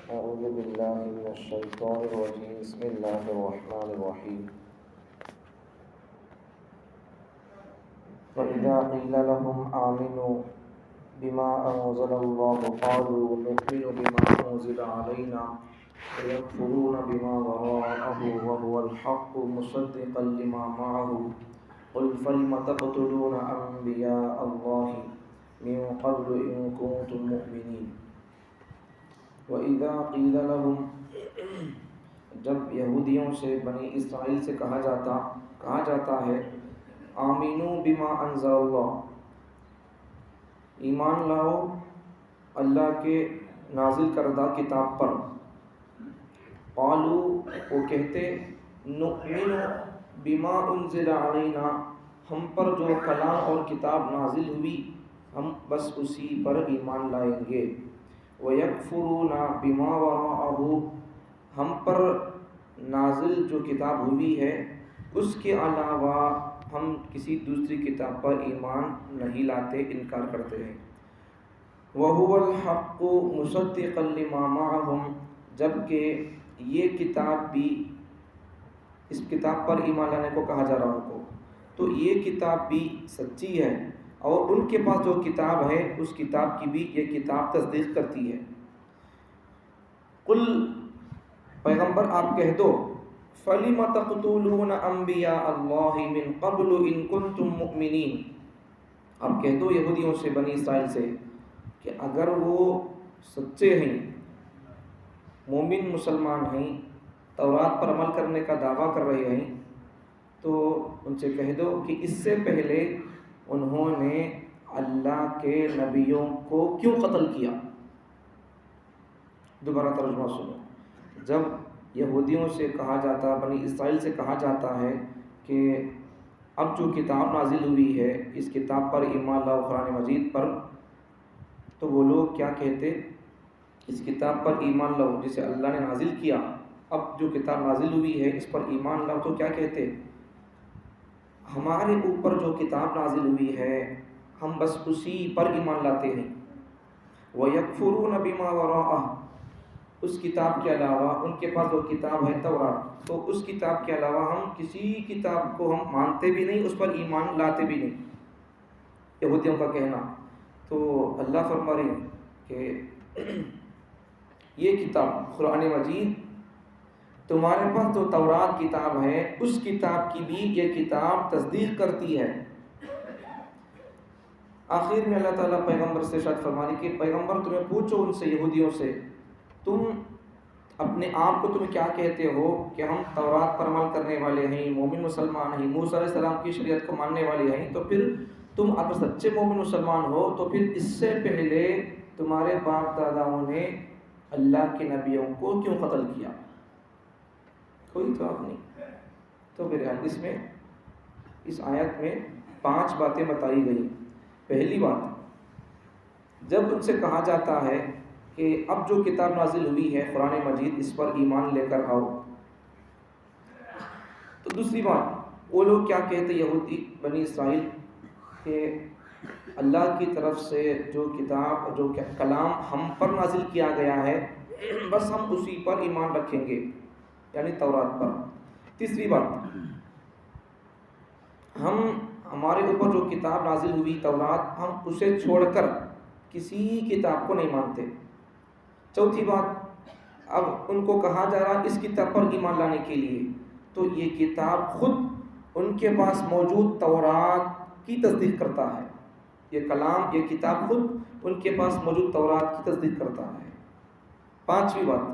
أعوذ بالله من الشيطان الرجيم بسم الله الرحمن الرحيم وإذا قيل لهم آمنوا بما أنزل الله قالوا نؤمن بما أنزل علينا ويكفرون بما وراءه وهو الحق مصدقا لما معه قل فلم تقتلون أنبياء الله من قبل إن كنتم مؤمنين وَإِذَا قِيلَ لَهُمْ جب یہودیوں سے بنی اسرائیل سے کہا جاتا ہے آمینو بما انزل اللہ، ایمان لاؤ اللہ کے نازل کردہ کتاب پر، قالوا وہ کہتے نؤمن بما انزل علینا، ہم پر جو کلام اور کتاب نازل ہوئی ہم بس اسی پر ایمان لائیں گے، وَيَكْفُرُونَ بِمَا وَرَاءَهُ، ہم پر نازل جو کتاب ہوئی ہے اس کے علاوہ ہم کسی دوسری کتاب پر ایمان نہیں لاتے، انکار کرتے ہیں۔ وَهُوَ الْحَقُّ مُصَدِّقًا لِمَا مَعَهُمْ، جبکہ یہ کتاب بھی، اس کتاب پر ایمان لانے کو کہا جا رہا ان کو، تو یہ کتاب بھی سچی ہے اور ان کے پاس جو کتاب ہے اس کتاب کی بھی یہ کتاب تصدیق کرتی ہے۔ قل پیغمبر آپ کہہ دو فَلِمَ تَقْتُلُونَ أَنْبِيَاءَ اللَّهِ مِنْ قَبْلُ إِن كُنْتُم مُؤْمِنِينَ، آپ کہہ دو یہودیوں سے، بنی اسرائیل سے، کہ اگر وہ سچے ہیں، مومن مسلمان ہیں، تورات پر عمل کرنے کا دعویٰ کر رہے ہیں، تو ان سے کہہ دو کہ اس سے پہلے انہوں نے اللہ کے نبیوں کو کیوں قتل کیا۔ دوبارہ ترجمہ سنو، جب یہودیوں سے کہا جاتا، بنی اسرائیل سے کہا جاتا ہے کہ اب جو کتاب نازل ہوئی ہے اس کتاب پر ایمان لاؤ، قرآن مجید پر، تو وہ لوگ کیا کہتے؟ اس کتاب پر ایمان لاؤ جسے اللہ نے نازل کیا، اب جو کتاب نازل ہوئی ہے اس پر ایمان لاؤ، تو کیا کہتے؟ ہمارے اوپر جو کتاب نازل ہوئی ہے ہم بس اسی پر ایمان لاتے ہیں۔ وَيَكْفُرُونَ بِمَا وَرَاءَهُ، اس کتاب کے علاوہ ان کے پاس جو کتاب ہے تورات، تو اس کتاب کے علاوہ ہم کسی کتاب کو ہم مانتے بھی نہیں، اس پر ایمان لاتے بھی نہیں، یہودیوں کا کہنا۔ تو اللہ فرما رہے ہیں کہ یہ کتاب قرآن مجید، تمہارے پاس جو تورات کتاب ہے اس کتاب کی بھی یہ کتاب تصدیق کرتی ہے۔ آخر میں اللہ تعالیٰ پیغمبر سے ارشاد فرمانے کہ پیغمبر تمہیں پوچھو ان سے، یہودیوں سے، تم اپنے آپ کو تم کیا کہتے ہو کہ ہم تورات پر عمل کرنے والے ہیں، مومن مسلمان ہیں، موسیٰ علیہ السلام کی شریعت کو ماننے والے ہیں، تو پھر تم اگر سچے مومن مسلمان ہو تو پھر اس سے پہلے تمہارے باپ داداؤں نے اللہ کے نبیوں کو کیوں قتل کیا؟ کوئی جواب نہیں۔ تو بہرحال اس آیت میں 5 باتیں بتائی گئی۔ پہلی بات، جب ان سے کہا جاتا ہے کہ اب جو کتاب نازل ہوئی ہے قرآن مجید اس پر ایمان لے کر آؤ، تو دوسری بات، وہ لوگ کیا کہتے یہودی بنی اسرائیل کہ اللہ کی طرف سے جو کتاب، جو کلام ہم پر نازل کیا گیا ہے بس ہم اسی پر ایمان رکھیں گے، یعنی تورات پر۔ تیسری بات، ہمارے اوپر جو کتاب نازل ہوئی تورات، ہم اسے چھوڑ کر کسی کتاب کو نہیں مانتے۔ چوتھی بات، اب ان کو کہا جا رہا اس کتاب پر ایمان لانے کے لیے، تو یہ کتاب خود ان کے پاس موجود تورات کی تصدیق کرتا ہے، یہ کلام، یہ کتاب خود ان کے پاس موجود تورات کی تصدیق کرتا ہے۔ پانچویں بات،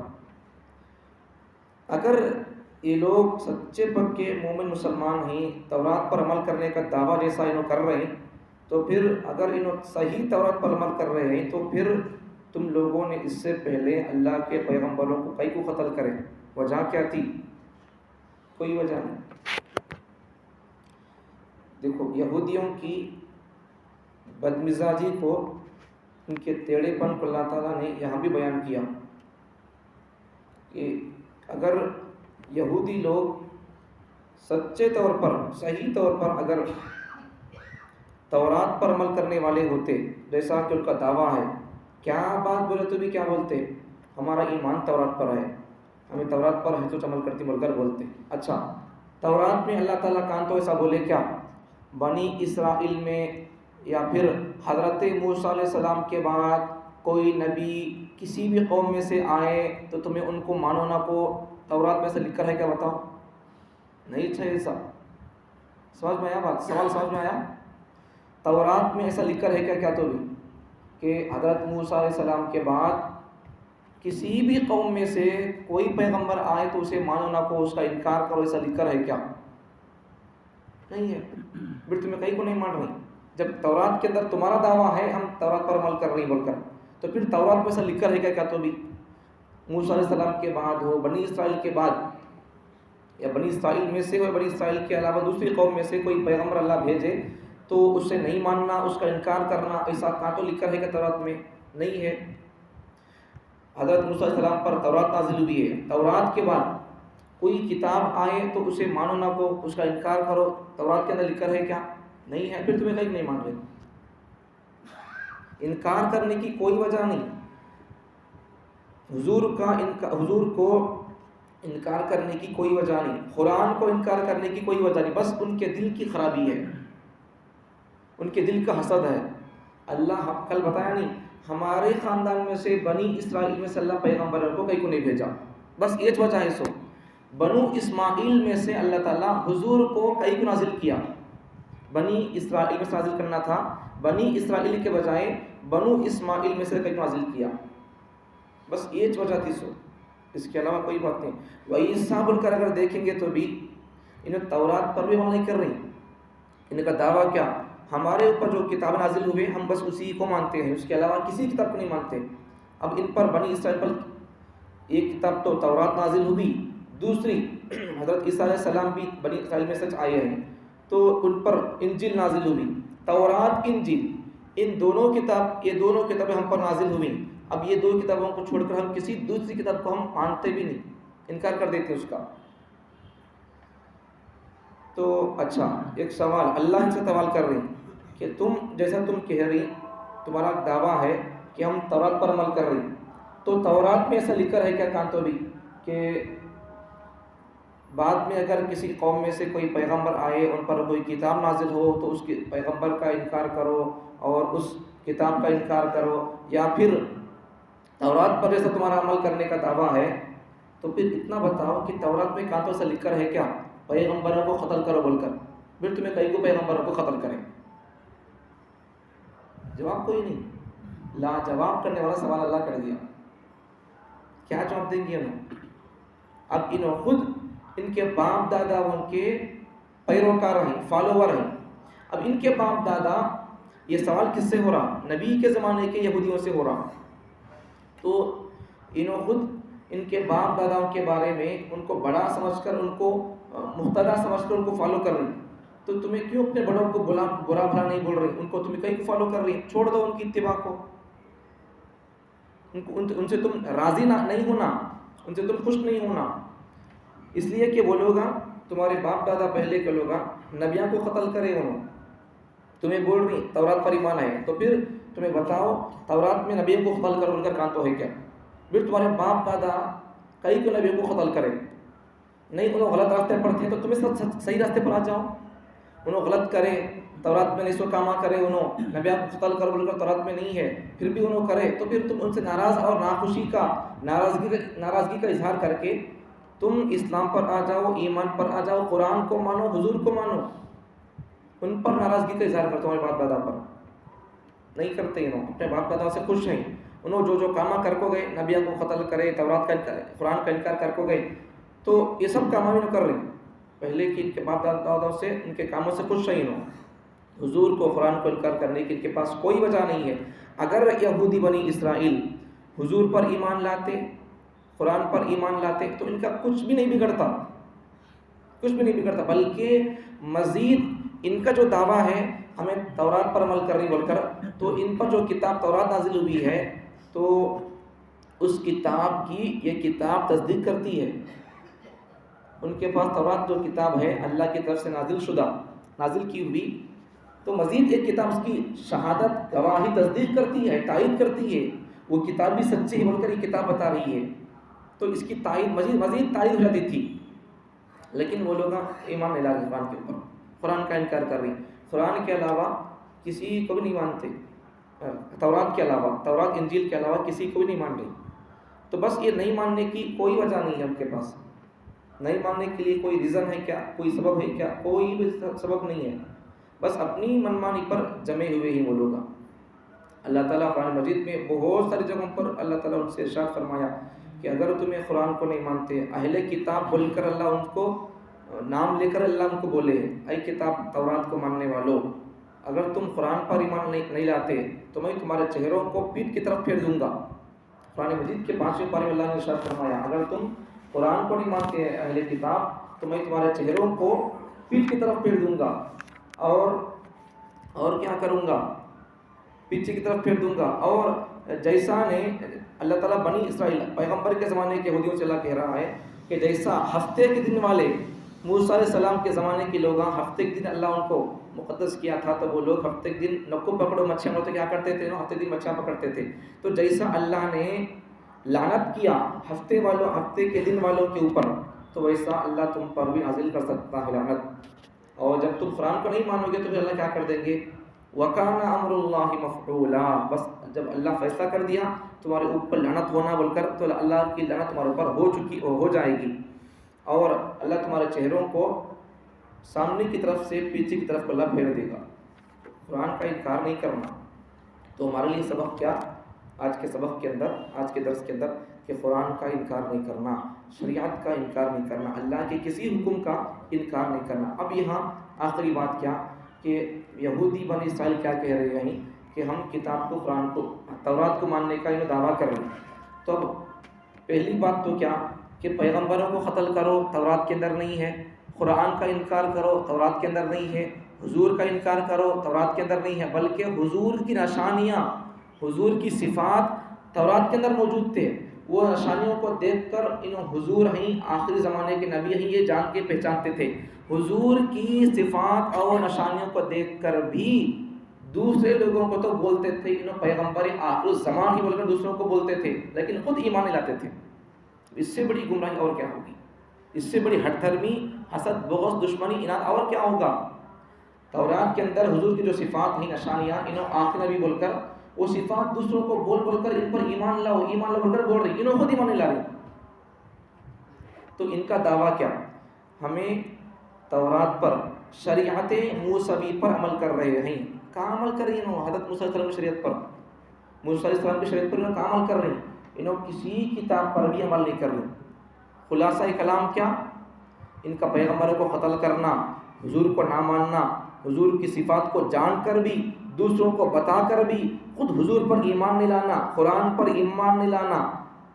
اگر یہ لوگ سچے پکے مومن مسلمان ہیں، تورات پر عمل کرنے کا دعویٰ جیسا انہوں کر رہے ہیں، تو پھر اگر انہوں صحیح تورات پر عمل کر رہے ہیں تو پھر تم لوگوں نے اس سے پہلے اللہ کے پیغمبروں کو کئی کو قتل کرے، وجہ کیا تھی؟ کوئی وجہ نہیں۔ دیکھو یہودیوں کی بدمزاجی کو، ان کے ٹیڑھے پن کو اللہ تعالیٰ نے یہاں بھی بیان کیا کہ اگر یہودی لوگ سچے طور پر، صحیح طور پر اگر تورات پر عمل کرنے والے ہوتے جیسا کہ ان کا دعویٰ ہے، کیا بات بولے تو بھی کیا بولتے؟ ہمارا ایمان تورات پر ہے، ہمیں تورات پر ہے تو عمل کرتی بول کر بولتے ہیں۔ اچھا، تورات میں اللہ تعالیٰ کہاں تو ایسا بولے کیا؟ بنی اسرائیل میں یا پھر حضرت موسیٰ علیہ السلام کے بعد کوئی نبی کسی بھی قوم میں سے آئے تو تمہیں ان کو مانو نہ کو تورات میں سے لکھ کر ہے کیا؟ بتاؤ، نہیں تھا ایسا۔ سمجھ میں آیا بات؟ سوال سمجھ میں آیا؟ تورات میں ایسا لکھ کر ہے کیا تو بھی کہ حضرت موسیٰ علیہ السلام کے بعد کسی بھی قوم میں سے کوئی پیغمبر آئے تو اسے مانو نہ کو، اس کا انکار کرو، ایسا لکھ کر ہے کیا؟ نہیں ہے۔ پھر تمہیں کہیں کو نہیں مان رہی؟ جب تورات کے اندر تمہارا دعویٰ ہے ہم تورات پر عمل کر رہی بول کر، تو پھر تورات میں ایسا لکھ کر ہے کیا تو بھی موسیٰ علیہ السلام کے بعد ہو، بنی اسرائیل کے بعد یا بنی اسرائیل میں سے ہو، بنی اسرائیل کے علاوہ دوسری قوم میں سے کوئی پیغمبر اللہ بھیجے تو اس سے نہیں ماننا، اس کا انکار کرنا، ایسا کہاں تو لکھ کر ہے کہ تورات میں؟ نہیں ہے۔ حضرت موسیٰ علیہ السلام پر تورات نازل ہوئی ہے، تورات کے بعد کوئی کتاب آئے تو اسے مانو نہ کو، اس کا انکار کرو، تورات کے اندر لکھ کر ہے کیا؟ نہیں ہے۔ پھر تمہیں کہیں نہیں مان رہے؟ انکار کرنے کی کوئی وجہ نہیں، حضور کو انکار کرنے کی کوئی وجہ نہیں، قرآن کو انکار کرنے کی کوئی وجہ نہیں، بس ان کے دل کی خرابی ہے، ان کے دل کا حسد ہے۔ اللہ کل بتایا نہیں، ہمارے خاندان میں سے بنی اسرائیل میں سے اللہ پیغمبر کو کہیں کو نہیں بھیجا، بس یہ وجہ ہے۔ سو بنو اسماعیل میں سے اللہ تعالیٰ حضور کو کہیں کو نازل کیا، بنی اسرائیل میں سے نازل کرنا تھا، بنی اسرائیل کے بجائے بنو اسماعیل میں سے کہیں نازل کیا، بس یہ وجہ تھی۔ سو اس کے علاوہ کوئی بات نہیں۔ وعیسیٰ بول کر اگر دیکھیں گے تو بھی انہیں تورات پر بھی عمل نہیں کر رہی، ان کا دعویٰ کیا؟ ہمارے اوپر جو کتاب نازل ہوئے ہم بس اسی کو مانتے ہیں، اس کے علاوہ کسی کتاب کو نہیں مانتے۔ اب ان پر بنی اسرائیل پر ایک کتاب تو تورات نازل ہوئی، دوسری حضرت عیسیٰ علیہ السلام بھی بنی اسرائیل میں سچ آئے ہیں تو ان پر انجیل نازل ہوئی، تورات انجیل، ان دونوں کتاب، یہ دونوں کتابیں ہم پر نازل ہوئیں۔ اب یہ دو کتابوں کو چھوڑ کر ہم کسی دوسری کتاب کو ہم مانتے بھی نہیں، انکار کر دیتے ہیں اس کا۔ تو اچھا، ایک سوال اللہ ان سے سوال کر رہی کہ تم جیسا تم کہہ رہی، تمہارا دعویٰ ہے کہ ہم تورات پر عمل کر رہی، تو تورات میں ایسا لکھ کر ہے کیا کانتو بھی کہ بعد میں اگر کسی قوم میں سے کوئی پیغمبر آئے، ان پر کوئی کتاب نازل ہو تو اس کے پیغمبر کا انکار کرو اور اس کتاب کا انکار کرو، یا پھر تورات پر جیسا تمہارا عمل کرنے کا دعویٰ ہے تو پھر اتنا بتاؤ کہ تورات میں کانتوں سے لکھ کر ہے کیا پیغمبروں کو قتل کرو بول کر، پھر تمہیں کئی کو پیغمبروں کو قتل کریں؟ جواب کوئی نہیں، لا جواب کرنے والا سوال اللہ کر دیا، کیا جواب دیں گے انہوں؟ اب انہوں خود ان کے باپ دادا ان کے پیروکار ہیں، فالوور ہیں۔ اب ان کے باپ دادا، یہ سوال کس سے ہو رہا؟ نبی کے زمانے کے یہودیوں سے ہو رہا، تو انہوں خود ان کے باپ داداؤں کے بارے میں ان کو بڑا سمجھ کر، ان کو مقتدا سمجھ کر ان کو فالو کر رہی، تو تمہیں کیوں اپنے بڑوں کو برا بھلا نہیں بول رہی؟ ان کو تمہیں کہیں کو فالو کر رہی، چھوڑ دو ان کی اتباع کو، ان سے تم راضی نہیں ہونا، ان سے تم خوش نہیں ہونا، اس لیے کہ وہ لوگ تمہارے باپ دادا پہلے کے لوگ نبیوں کو قتل کرے، انہوں تمہیں بول رہی تورات پر ایمان ہے، تو پھر تمہیں بتاؤ تورات میں نبیوں کو قتل کر بول کر کہاں تو ہے کیا؟ پھر تمہارے باپ دادا کئی کو نبیوں کو قتل کرے، نہیں انہوں غلط راستے پر تھے تو تمہیں صحیح راستے پر آ جاؤ، انہوں غلط کرے، تورات میں نہیں سو کاما کرے، انہوں نبیوں کو قتل کر بول کر تورات میں نہیں ہے، پھر بھی انہوں کرے، تو پھر تم ان سے ناراض اور ناراضگی کا اظہار کر کے تم اسلام پر آ جاؤ، ایمان پر آ جاؤ، قرآن کو مانو، حضور کو مانو، ان پر ناراضگی کا اظہار کرتے ہیں باپ دادا پر نہیں کرتے، انہوں اپنے باپ دادا سے خوش ہیں، انہوں جو کامہ کر کو گئے، نبیوں کو قتل کرے، تورات کا قرآن کا انکار کر کو گئے، تو یہ سب کاموں بھی نہ کر رہے، پہلے کی ان کے باپ دادا سے ان کے کاموں سے خوش ہیں، انہوں حضور کو قرآن کو انکار کرنے کی ان کے پاس کوئی وجہ نہیں ہے۔ اگر یہودی بنی اسرائیل حضور پر ایمان لاتے، قرآن پر ایمان لاتے تو ان کا کچھ بھی نہیں بگڑتا، کچھ بھی نہیں بگڑتا، بلکہ مزید ان کا جو دعویٰ ہے ہمیں تورات پر عمل کرنی بول کر، تو ان پر جو کتاب تورات نازل ہوئی ہے تو اس کتاب کی یہ کتاب تصدیق کرتی ہے، ان کے پاس تورات جو کتاب ہے اللہ کی طرف سے نازل شدہ، نازل کی ہوئی، تو مزید ایک کتاب اس کی شہادت، گواہی، تصدیق کرتی ہے، تائید کرتی ہے، وہ کتاب بھی سچی ہے بول کر یہ کتاب بتا رہی ہے، تو اس کی تائید مزید تائید ہو جاتی تھی. لیکن وہ لوگ ایمان نہیں لا رہے قرآن کے اوپر، قرآن کا انکار کر رہے ہیں. قرآن کے علاوہ کسی کو بھی نہیں مانتے، تورات کے علاوہ، تورات انجیل کے علاوہ کسی کو بھی نہیں مان رہے. تو بس یہ نہیں ماننے کی کوئی وجہ نہیں ہے ان کے پاس، نہیں ماننے کے لیے کوئی ریزن ہے کیا، کوئی سبب ہے کیا؟ کوئی بھی سبب نہیں ہے، بس اپنی منمانی پر جمے ہوئے ہی وہ لوگ. اللہ تعالیٰ قرآن مجید میں بہت ساری جگہوں پر اللہ تعالیٰ ان سے ارشاد فرمایا کہ اگر تمہیں قرآن کو نہیں مانتے، اہل کتاب بول کر اللہ ان کو نام لے کر اللہ ان کو بولے، اے کتاب تورات کو ماننے والوں، اگر تم قرآن پر ایمان نہیں لاتے تو میں تمہارے چہروں کو پیٹھ کی طرف پھیر دوں گا. قرآن مجید کے 5ویں پارے میں اللہ نے ارشاد فرمایا اگر تم قرآن کو نہیں مانتے اہل کتاب تو میں تمہارے چہروں کو پیٹھ کی طرف پھیر دوں گا، اور کیا کروں گا؟ پیچھے کی طرف پھیر دوں گا. اور جیسا نے اللہ تعالیٰ بنی اسرائیل پیغمبر کے زمانے کے یہودیوں سے اللہ کہہ رہا ہے کہ جیسا ہفتے کے دن والے موسیٰ علیہ السلام کے زمانے کے لوگ ہفتے کے دن اللہ ان کو مقدس کیا تھا، تو وہ لوگ ہفتے کے دن نکو پکڑو مچھیاں تو کیا کرتے تھے؟ ہفتے کے دن مچھیاں پکڑتے تھے. تو جیسا اللہ نے لعنت کیا ہفتے کے دن والوں کے اوپر، تو ویسا اللہ تم پر بھی نازل کر سکتا ہے لعنت. اور جب تم قرآن کو نہیں مانو گے تو پھر اللہ کیا کر دیں گے؟ وَكَانَ أَمْرُ اللَّهِ مَفْعُولًا، بس جب اللہ فیصلہ کر دیا تمہارے اوپر لعنت ہونا بول کر، تو اللہ کی لعنت تمہارے اوپر ہو جائے گی، اور اللہ تمہارے چہروں کو سامنے کی طرف سے پیچھے کی طرف کو اللہ پھیر دے گا. قرآن کا انکار نہیں کرنا. تو ہمارے لیے سبق کیا آج کے سبق کے اندر، آج کے درس کے اندر، کہ قرآن کا انکار نہیں کرنا، شریعت کا انکار نہیں کرنا، اللہ کے کسی حکم کا انکار نہیں کرنا. اب یہاں آخری بات کیا کہ یہودی بنی اسرائیل کیا کہہ رہے ہیں کہ ہم کتاب کو، قرآن کو، تورات کو ماننے کا انہیں دعویٰ کر رہے ہیں. تو اب پہلی بات تو کیا کہ پیغمبروں کو قتل کرو، تورات کے اندر نہیں ہے. قرآن کا انکار کرو، تورات کے اندر نہیں ہے. حضور کا انکار کرو، تورات کے اندر نہیں ہے. بلکہ حضور کی نشانیاں، حضور کی صفات تورات کے اندر موجود تھے. وہ نشانیوں کو دیکھ کر حضور ہیں، آخری زمانے کے نبی ہیں، یہ جان کے پہچانتے تھے. حضور کی صفات اور نشانیوں کو دیکھ کر بھی دوسرے لوگوں کو تو بولتے تھے پیغمبر آخر الزمان ہی بول کر دوسروں کو بولتے تھے، لیکن خود ایمان نہیں لاتے تھے. اس سے بڑی گمراہی اور کیا ہوگی؟ اس سے بڑی ہٹ دھرمی، حسد، بغض، دشمنی، اناد اور کیا ہوگا؟ تورات کے اندر حضور کی جو صفات ہیں، نشانیاں، آخر نبی بول کر وہ صفات دوسروں کو بول کر ان پر ایمان لاؤ بول کر بول رہی، خود ایمان نہیں لا رہی. تو ان کا دعویٰ کیا؟ ہمیں تورات پر، شریعت موسوی پر عمل کر رہے ہیں. کہاں عمل کر رہی ہیں؟ حضرت موسیٰ علیہ السلام کی شریعت پر، موسیٰ علیہ السلام کی شریعت پر کہاں عمل کر رہے ہیں؟ کسی کتاب پر بھی عمل نہیں کر رہے. خلاصہ کلام کیا؟ ان کا پیغمبروں کو قتل کرنا، حضور کو نہ ماننا، حضور کی صفات کو جان کر بھی، دوسروں کو بتا کر بھی خود حضور پر ایمان نہیں لانا، قرآن پر ایمان نہیں لانا.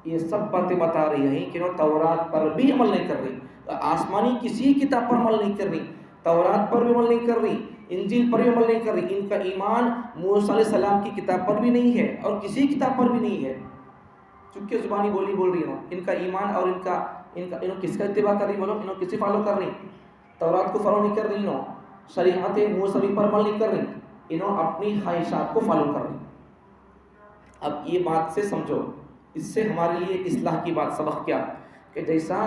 یہ سب باتیں بتا رہی ہیں کہ تورات پر بھی عمل نہیں کر رہی، آسمانی کسی کتاب پر عمل نہیں کر رہی، تورات پر بھی عمل نہیں کر رہی، انجیل پر بھی عمل نہیں کر رہی. ان کا ایمان موسیٰ علیہ السلام کی کتاب پر بھی نہیں ہے اور کسی کتاب پر بھی نہیں ہے. چونکہ زبانی بول رہی ہوں، ان کا ایمان اور ان کا کس کا اتباع کر رہی؟ بولو، کسی فالو کر رہی؟ تورات کو فالو نہیں کر رہی، شریعت موسوی پر عمل نہیں کر رہی، اپنی خواہشات کو فالو کر رہی. اب یہ بات سے سمجھو، اس سے ہمارے لیے اصلاح کی بات، سبق کیا کہ جیسا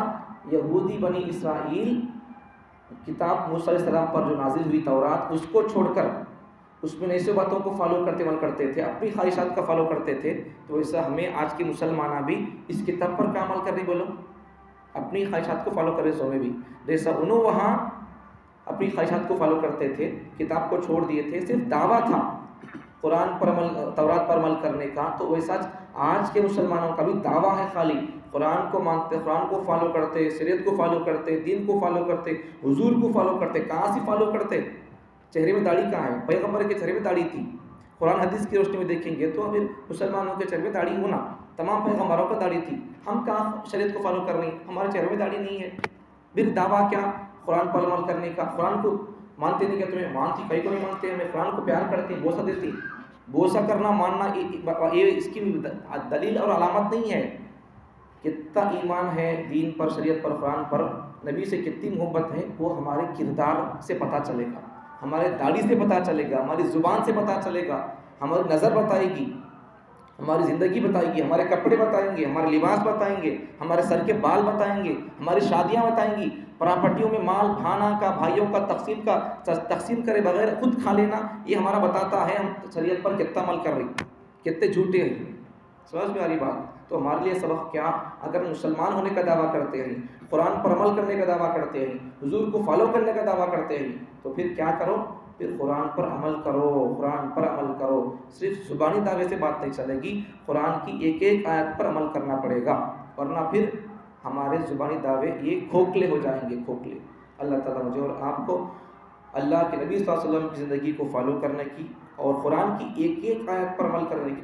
یہودی بنی اسرائیل کتاب موسیٰ علیہ السلام پر جو نازل ہوئی تورات، اس کو چھوڑ کر اس میں ایسے باتوں کو فالو کرتے عمل کرتے تھے، اپنی خواہشات کا فالو کرتے تھے، تو ویسا ہمیں آج کے مسلمانہ بھی اس کتاب پر کیا عمل کرنی؟ بولو، اپنی خواہشات کو فالو کرے. سو میں بھی جیسا انہوں وہاں اپنی خواہشات کو فالو کرتے تھے، کتاب کو چھوڑ دیے تھے، صرف دعویٰ تھا قرآن پر عمل، تورات پر عمل کرنے کا، تو ویسا آج کے مسلمانوں کا بھی دعویٰ ہے، خالی قرآن کو مانتے، قرآن کو فالو کرتے، شریعت کو فالو کرتے، دین کو فالو کرتے، حضور کو فالو کرتے. کہاں سے فالو کرتے؟ چہرے میں داڑھی کہاں ہے؟ پیغمبر کے چہرے میں داڑھی تھی. قرآن حدیث کی روشنی میں دیکھیں گے تو پھر مسلمانوں کے چہرے میں داڑھی ہونا، تمام پیغمبروں کا داڑھی تھی. ہم کہاں شریعت کو فالو کر رہے ہیں؟ ہمارے چہرے میں داڑھی نہیں ہے. پھر دعویٰ کیا؟ قرآن پر عمل کرنے کا. قرآن کو مانتے نہیں، کہ تمہیں مانتی، کئی کو نہیں مانتے ہیں، میں قرآن کو پیار کرتی، بوسہ دیتی. بوسہ کرنا، ماننا، یہ اس کی دلیل اور علامت نہیں ہے. کتنا ایمان ہے دین پر، شریعت پر، قرآن پر، نبی سے کتنی محبت ہے، وہ ہمارے کردار سے پتہ چلے گا، ہمارے داڑھی سے پتہ چلے گا، ہماری زبان سے پتہ چلے گا، ہماری نظر بتائے گی. ہماری زندگی بتائے گی، ہمارے کپڑے بتائیں گے، ہمارے لباس بتائیں گے، ہمارے سر کے بال بتائیں گے، ہماری شادیاں بتائیں گی، پراپرٹیوں میں مال بھانا کا، بھائیوں کا تقسیم کرے بغیر خود کھا لینا، یہ ہمارا بتاتا ہے ہم شریعت پر کتنا عمل کر رہے ہیں، کتنے جھوٹے ہیں۔ سمجھ میں آ رہی بات؟ تو ہمارے لیے سبق کیا، اگر مسلمان ہونے کا دعویٰ کرتے ہیں، قرآن پر عمل کرنے کا دعویٰ کرتے ہیں، حضور کو فالو کرنے کا دعویٰ کرتے ہیں، تو پھر کیا کرو؟ پھر قرآن پر عمل کرو، قرآن پر عمل کرو۔ صرف زبانی دعوے سے بات نہیں چلے گی، قرآن کی ایک ایک آیت پر عمل کرنا پڑے گا، ورنہ پھر ہمارے زبانی دعوے یہ کھوکھلے ہو جائیں گے، کھوکھلے۔ اللہ تعالیٰ مجھے اور آپ کو اللہ کے نبی صلی اللہ علیہ وسلم کی زندگی کو فالو کرنے کی اور قرآن کی ایک ایک آیت پر عمل کرنے کی